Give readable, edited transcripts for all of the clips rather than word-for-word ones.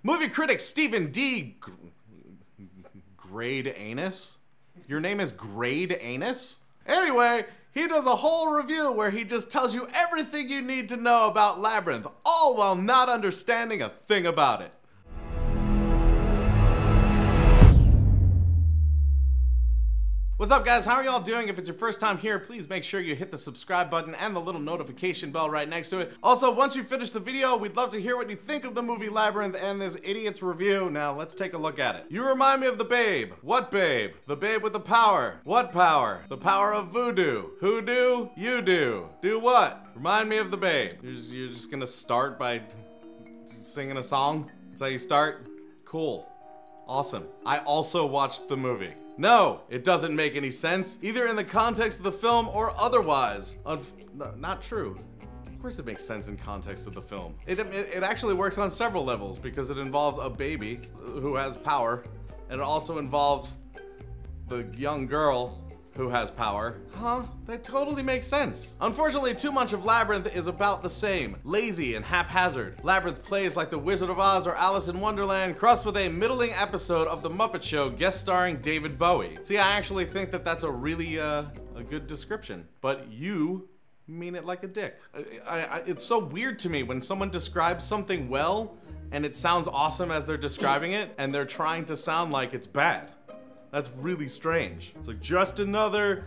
Movie critic Stephen D. Greydanus? Your name is Greydanus? Anyway, he does a whole review where he just tells you everything you need to know about Labyrinth, all while not understanding a thing about it. What's up, guys? How are y'all doing? If it's your first time here, please make sure you hit the subscribe button and the little notification bell right next to it. Also, once you finish the video, we'd love to hear what you think of the movie Labyrinth and this idiot's review. Now, let's take a look at it. You remind me of the babe. What babe? The babe with the power. What power? The power of voodoo. Who do? You do. Do what? Remind me of the babe. You're just gonna start by singing a song? That's how you start? Cool. Awesome. I also watched the movie. No, it doesn't make any sense, either in the context of the film or otherwise. Not true. Of course it makes sense in context of the film. It actually works on several levels because it involves a baby who has power, and it also involves the young girl who has power. Huh? That totally makes sense. Unfortunately, too much of Labyrinth is about the same. Lazy and haphazard. Labyrinth plays like The Wizard of Oz or Alice in Wonderland, crossed with a middling episode of The Muppet Show guest starring David Bowie. See, I actually think that that's a really, a good description. But you mean it like a dick. It's so weird to me when someone describes something well, and it sounds awesome as they're describing it, and they're trying to sound like it's bad. That's really strange. It's like, just another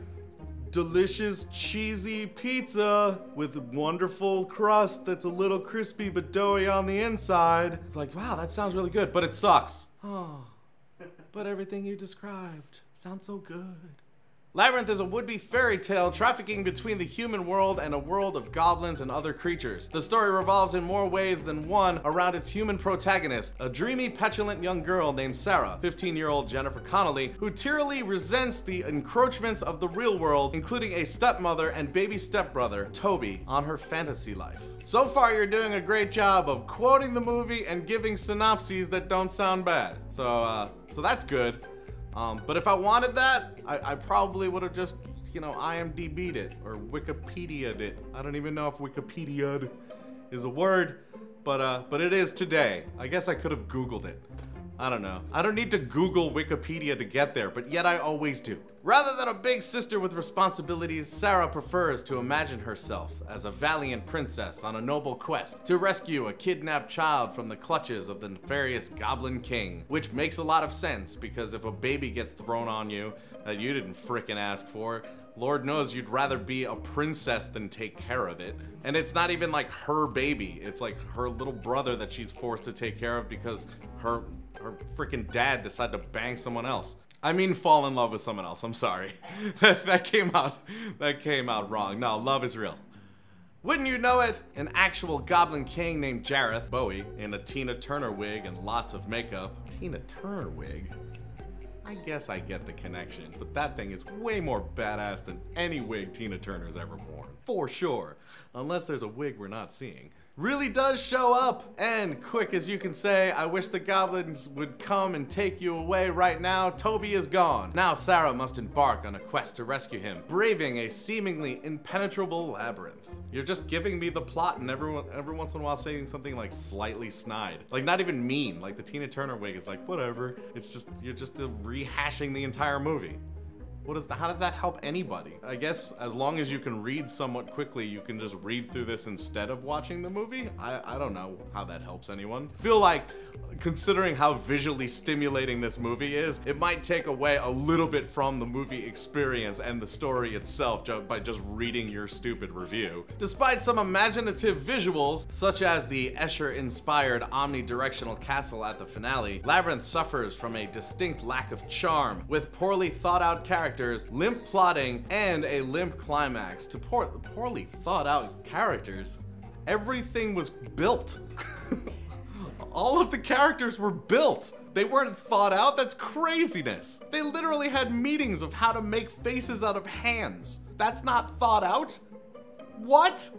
delicious cheesy pizza with wonderful crust that's a little crispy but doughy on the inside. It's like, wow, that sounds really good, but it sucks. Oh, but everything you described sounds so good. Labyrinth is a would-be fairy tale trafficking between the human world and a world of goblins and other creatures. The story revolves in more ways than one around its human protagonist, a dreamy, petulant young girl named Sarah, 15-year-old Jennifer Connelly, who tearily resents the encroachments of the real world, including a stepmother and baby stepbrother, Toby, on her fantasy life. So far, you're doing a great job of quoting the movie and giving synopses that don't sound bad. So that's good. But if I wanted that, I probably would have just, you know, IMDb'd it or Wikipedia'd it. I don't even know if Wikipedia'd is a word, but it is today. I guess I could have Googled it. I don't know. I don't need to Google Wikipedia to get there, but yet I always do. Rather than a big sister with responsibilities, Sarah prefers to imagine herself as a valiant princess on a noble quest to rescue a kidnapped child from the clutches of the nefarious Goblin King, which makes a lot of sense because if a baby gets thrown on you that you didn't frickin' ask for, Lord knows you'd rather be a princess than take care of it. And it's not even like her baby, it's like her little brother that she's forced to take care of because her freaking dad decided to bang someone else. I mean fall in love with someone else, I'm sorry. that came out wrong. No, love is real. Wouldn't you know it? An actual Goblin King named Jareth Bowie in a Tina Turner wig and lots of makeup. Tina Turner wig? I guess I get the connection, but that thing is way more badass than any wig Tina Turner's ever worn. For sure. Unless there's a wig we're not seeing. Really does show up, and quick as you can say, I wish the goblins would come and take you away right now. Toby is gone. Now Sarah must embark on a quest to rescue him, braving a seemingly impenetrable labyrinth. You're just giving me the plot and every once in a while saying something like slightly snide. Like not even mean, like the Tina Turner wig is like, whatever. It's just, you're just rehashing the entire movie. How does that help anybody? I guess as long as you can read somewhat quickly, you can just read through this instead of watching the movie. I don't know how that helps anyone. I feel like, considering how visually stimulating this movie is, it might take away a little bit from the movie experience and the story itself by just reading your stupid review. Despite some imaginative visuals, such as the Escher-inspired omnidirectional castle at the finale, Labyrinth suffers from a distinct lack of charm, with poorly thought out characters, limp plotting, and a limp climax. To poorly thought out characters, everything was built. All of the characters were built. They weren't thought out. That's craziness. They literally had meetings of how to make faces out of hands. That's not thought out? What?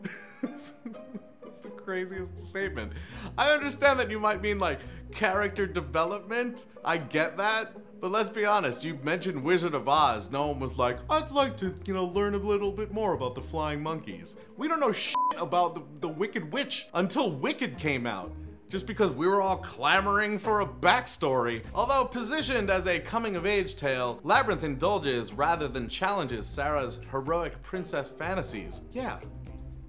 That's the craziest statement. I understand that you might mean like character development. I get that. But let's be honest, you mentioned Wizard of Oz. No one was like, I'd like to, you know, learn a little bit more about the flying monkeys. We don't know shit about the Wicked Witch until Wicked came out. just because we were all clamoring for a backstory. Although positioned as a coming-of-age tale, Labyrinth indulges rather than challenges Sarah's heroic princess fantasies. Yeah,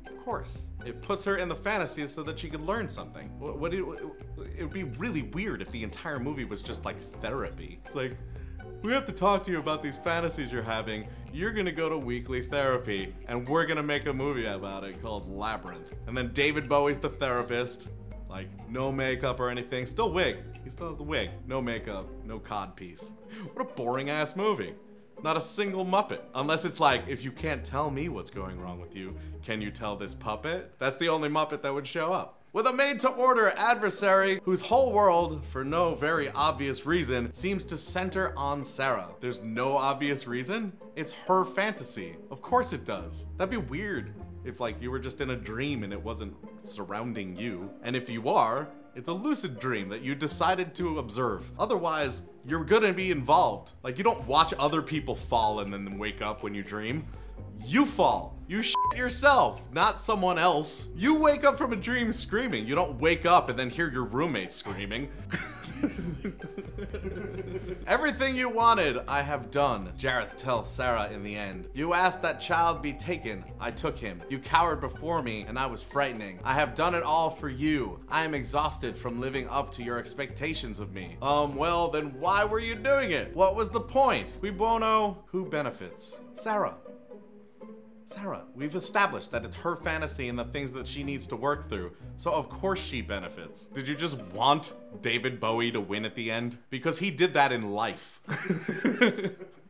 of course. It puts her in the fantasy so that she could learn something. It would be really weird if the entire movie was just like therapy. It's like, we have to talk to you about these fantasies you're having. You're gonna go to weekly therapy, and we're gonna make a movie about it called Labyrinth. And then David Bowie's the therapist. Like, no makeup or anything. Still wig. He still has the wig. No makeup, no codpiece. What a boring ass movie. Not a single Muppet. Unless it's like, if you can't tell me what's going wrong with you, can you tell this puppet? That's the only Muppet that would show up. With a made-to-order adversary whose whole world, for no very obvious reason, seems to center on Sarah. There's no obvious reason? It's her fantasy. Of course it does. That'd be weird if like you were just in a dream and it wasn't surrounding you. And if you are, it's a lucid dream that you decided to observe. Otherwise, you're gonna be involved. Like, you don't watch other people fall and then wake up when you dream. You fall. You shit yourself, not someone else. You wake up from a dream screaming. You don't wake up and then hear your roommate screaming. Everything you wanted, I have done, Jareth tells Sarah in the end. You asked that child be taken. I took him. You cowered before me, and I was frightening. I have done it all for you. I am exhausted from living up to your expectations of me. Well, then why were you doing it? What was the point? Cui bono? Who benefits? Sarah. Sarah, we've established that it's her fantasy and the things that she needs to work through, so of course she benefits. Did you just want David Bowie to win at the end? Because he did that in life.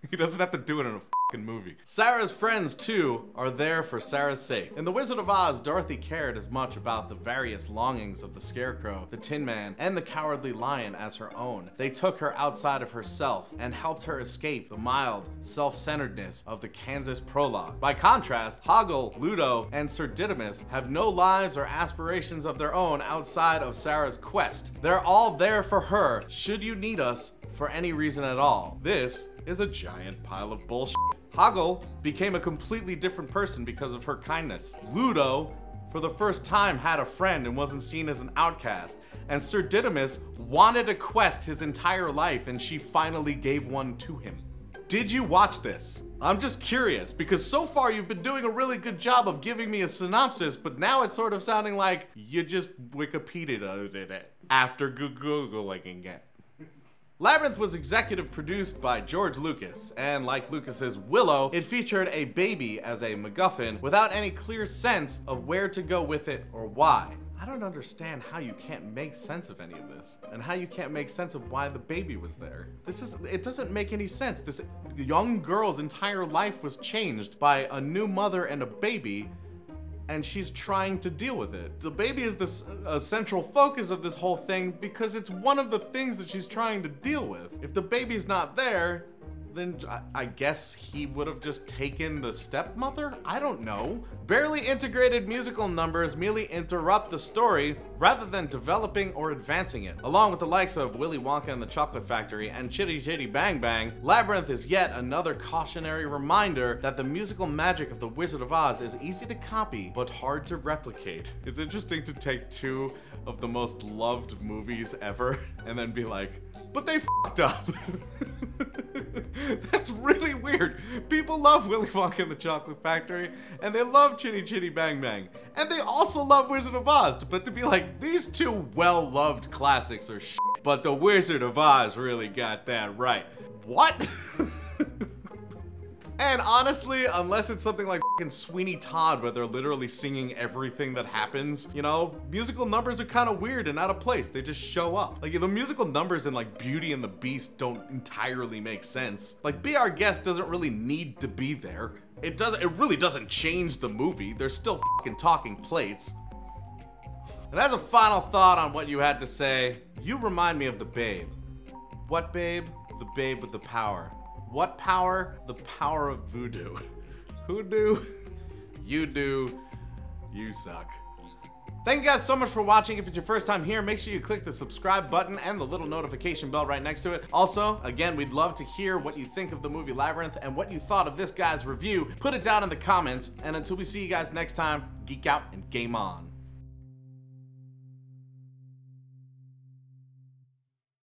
He doesn't have to do it in a fucking movie. Sarah's friends, too, are there for Sarah's sake. In The Wizard of Oz, Dorothy cared as much about the various longings of the Scarecrow, the Tin Man, and the Cowardly Lion as her own. They took her outside of herself and helped her escape the mild self-centeredness of the Kansas prologue. By contrast, Hoggle, Ludo, and Sir Didymus have no lives or aspirations of their own outside of Sarah's quest. They're all there for her, should you need us for any reason at all. This is a giant pile of bullshit. Hoggle became a completely different person because of her kindness. Ludo, for the first time, had a friend and wasn't seen as an outcast. And Sir Didymus wanted a quest his entire life, and she finally gave one to him. Did you watch this? I'm just curious, because so far you've been doing a really good job of giving me a synopsis, but now it's sort of sounding like you just Wikipedia'd it after Googling it. Labyrinth was executive produced by George Lucas, and like Lucas's Willow, it featured a baby as a MacGuffin without any clear sense of where to go with it or why. I don't understand how you can't make sense of any of this, and how you can't make sense of why the baby was there. It doesn't make any sense. This young girl's entire life was changed by a new mother and a baby, and she's trying to deal with it. The baby is the central focus of this whole thing because it's one of the things that she's trying to deal with. If the baby's not there, then I guess he would have just taken the stepmother? I don't know. Barely integrated musical numbers merely interrupt the story rather than developing or advancing it. Along with the likes of Willy Wonka and the Chocolate Factory and Chitty Chitty Bang Bang, Labyrinth is yet another cautionary reminder that the musical magic of The Wizard of Oz is easy to copy, but hard to replicate. It's interesting to take two of the most loved movies ever and then be like, but they f***ed up. That's really weird. People love Willy Wonka and the Chocolate Factory, and they love Chitty Chitty Bang Bang, and they also love Wizard of Oz, but to be like, these two well-loved classics are shit, but the Wizard of Oz really got that right. What? And honestly, unless it's something like fucking Sweeney Todd where they're literally singing everything that happens, you know, musical numbers are kind of weird and out of place. They just show up. Like, the musical numbers in like Beauty and the Beast don't entirely make sense. Like, Be Our Guest doesn't really need to be there. It really doesn't change the movie. They're still fucking talking plates. And as a final thought on what you had to say, you remind me of the Babe. What Babe? The Babe with the power. What power? The power of voodoo. Who do? You do. You suck. Thank you guys so much for watching. If it's your first time here, make sure you click the subscribe button and the little notification bell right next to it. Also, again, we'd love to hear what you think of the movie Labyrinth and what you thought of this guy's review. Put it down in the comments, and until we see you guys next time, geek out and game on.